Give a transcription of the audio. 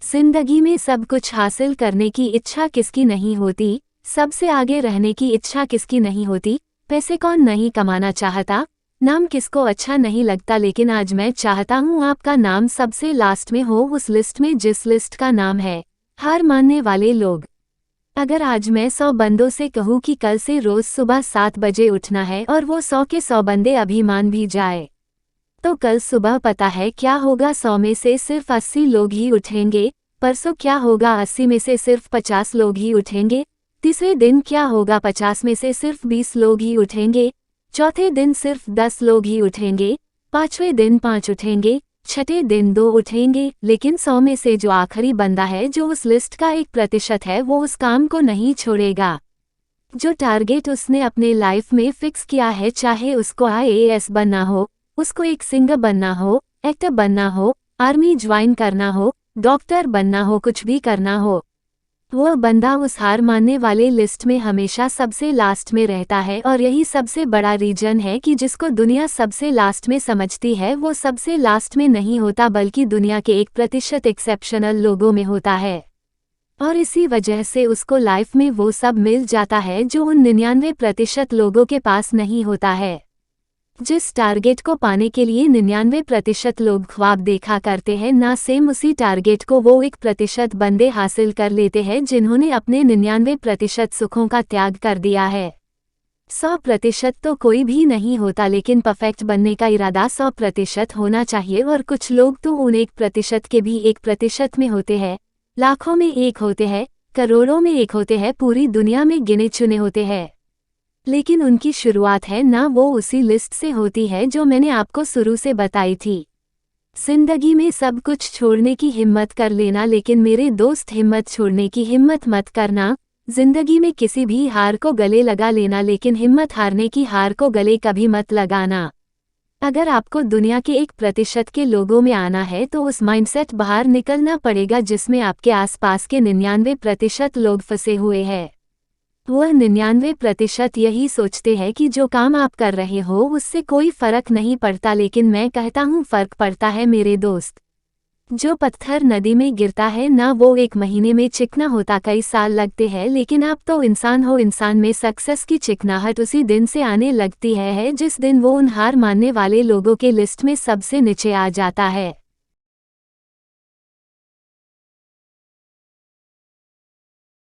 जिंदगी में सब कुछ हासिल करने की इच्छा किसकी नहीं होती, सबसे आगे रहने की इच्छा किसकी नहीं होती, पैसे कौन नहीं कमाना चाहता, नाम किसको अच्छा नहीं लगता। लेकिन आज मैं चाहता हूँ आपका नाम सबसे लास्ट में हो, उस लिस्ट में जिस लिस्ट का नाम है हार मानने वाले लोग। अगर आज मैं 100 बंदों से कहूँ कि कल से रोज सुबह 7 बजे उठना है और वो 100 के 100 बंदे अभी मान भी जाए, तो कल सुबह पता है क्या होगा? 100 में से सिर्फ 80 लोग ही उठेंगे। परसों क्या होगा? 80 में से सिर्फ 50 लोग ही उठेंगे। तीसरे दिन क्या होगा? 50 में से सिर्फ 20 लोग ही उठेंगे। चौथे दिन सिर्फ 10 लोग ही उठेंगे। पांचवें दिन 5 उठेंगे। छठे दिन 2 उठेंगे। लेकिन 100 में से जो आखिरी बंदा है, जो उस लिस्ट का 1% है, वो उस काम को नहीं छोड़ेगा। जो टारगेट उसने अपने लाइफ में फिक्स किया है, चाहे उसको IAS बनना हो, उसको एक सिंगर बनना हो, एक्टर बनना हो, आर्मी ज्वाइन करना हो, डॉक्टर बनना हो, कुछ भी करना हो, वो बंदा उस हार मानने वाले लिस्ट में हमेशा सबसे लास्ट में रहता है। और यही सबसे बड़ा रीजन है कि जिसको दुनिया सबसे लास्ट में समझती है, वो सबसे लास्ट में नहीं होता, बल्कि दुनिया के 1% एक्सेप्शनल लोगों में होता है। और इसी वजह से उसको लाइफ में वो सब मिल जाता है जो उन 99% लोगों के पास नहीं होता है। जिस टारगेट को पाने के लिए 99% लोग ख्वाब देखा करते हैं, ना सेम उसी टारगेट को वो 1% बंदे हासिल कर लेते हैं जिन्होंने अपने 99% सुखों का त्याग कर दिया है। 100% तो कोई भी नहीं होता, लेकिन परफेक्ट बनने का इरादा 100% होना चाहिए। और कुछ लोग तो उन 1% के भी 1% में होते हैं, लाखों में एक होते हैं, करोड़ों में एक होते हैं, पूरी दुनिया में गिने चुने होते हैं। लेकिन उनकी शुरुआत है ना, वो उसी लिस्ट से होती है जो मैंने आपको शुरू से बताई थी। जिंदगी में सब कुछ छोड़ने की हिम्मत कर लेना, लेकिन मेरे दोस्त हिम्मत छोड़ने की हिम्मत मत करना। जिंदगी में किसी भी हार को गले लगा लेना, लेकिन हिम्मत हारने की हार को गले कभी मत लगाना। अगर आपको दुनिया के 1% के लोगों में आना है, तो उस माइंडसेट बाहर निकलना पड़ेगा जिसमें आपके आसपास के 99% लोग फंसे हुए हैं। वह 99% यही सोचते हैं कि जो काम आप कर रहे हो उससे कोई फर्क नहीं पड़ता, लेकिन मैं कहता हूँ फर्क पड़ता है मेरे दोस्त। जो पत्थर नदी में गिरता है ना, वो 1 महीने में चिकना होता कई साल लगते हैं, लेकिन आप तो इंसान हो, इंसान में सक्सेस की चिकनाहट उसी दिन से आने लगती है जिस दिन वो उन हार मानने वाले लोगों के लिस्ट में सबसे नीचे आ जाता है।